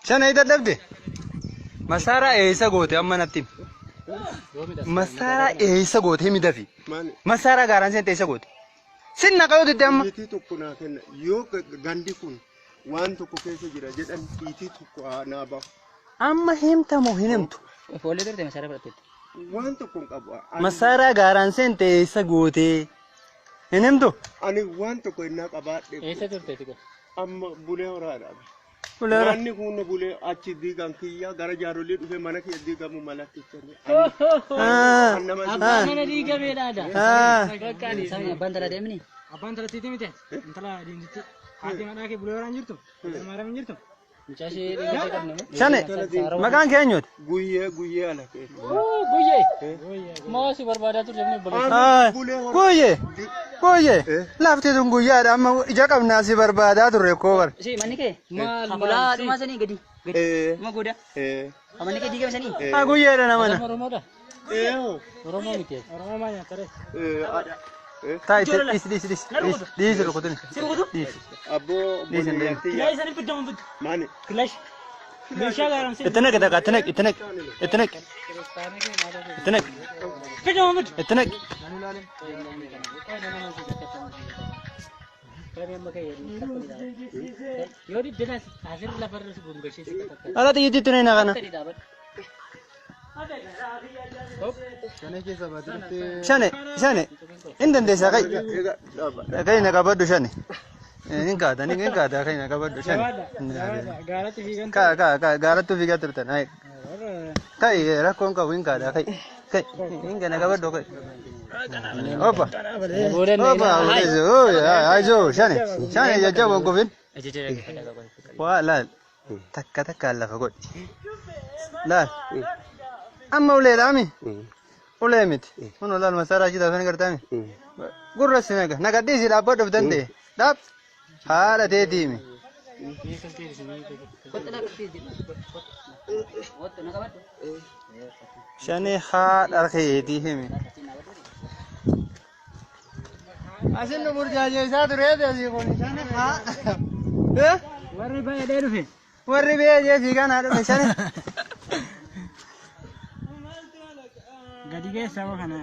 Shana ida dabde. Masara eessa goote amma natti. Masara eessa goote himi dafi. Masara gaaraan seente eessa goote. Sinna qabu didde amma. Itti tokko naa kenna yoo gandi kun waan tokko keessa jira jedhan itti tokko naa bahu. Amma himtamoo hin himtu. Foollee turte masara fudhatteetti. Waan tokko hin qabu. Masara gaaraan seente eessa goote. Hin himtu. Ani waan tokko hin qabaadhe. Eessa turteetti kun? Amma bulee horaadha. Bulee Manni kun bulee achi diigan kiyya gara jaarolii dhufe mana kiyya diigamu malatti jirani. Abbaan mana diigameedha aadaa. Fakkaani sabni abbaan tala deemni. Abbaan tala tiiti miti. Intala diimti. Haati manaa kee bulee horaan jirtu. Maaraam hin jirtu. Mucaashee dhiigatee qabne. Shane maqaan kee eenyuuti? Guyyee ala kee. Guyyee. Maasi barbaadaa turte ni bulee. Guyyee. Lafti tun guyyaadha amma ija qabnaa si barbaadaa turre koo bar. Si manni kee maal mulaa dhumaa sanii gadi. Ma gooda. Manni kee diigame sanii. Guyyeedha namana. Oromoodha. Oromoo miti. Oromoo maa nyaatare. Taa'ite dhiisi rukutini. Abbo Kilaashii sanii bidda mun bidda. Maani. Kilaashii. Meeshaa gaaraan seente. Itti naqi taqa itti naqi. Bidda mun bidda. Itti naqi. Yoo diddinas asirra lafarra si gungashee si kakkaata. Ala xiyyitti itti naqi kana. Shane in dandeessa kai na qabadhu shane. In kaata kai na qabadhu shane. Gaaratti fiigan. Gaarattu fiigaa turtan. Kai rakkoon qabu in kaata kai. In kana qabadhu kai. Opa. Ajo shane jajjaboo kufin. Waa laal takka lafa godhi. Laal. Amma uleedhaami. Ulee miti. Kun olaal masaraa achi taasisan gartaami. Gurra sinaga. Nagadhiisi dhaabbadhuuf danda'e. Dhaab. Haadha teetiimi. Shanii haadha keetii himi. Asin nu burjaajeessaa tureeti asii kun shanii haa. Warri baay'ee dhufe. Warri baay'ee fiigaan haa dhufe shanii. Gadi keessa kana.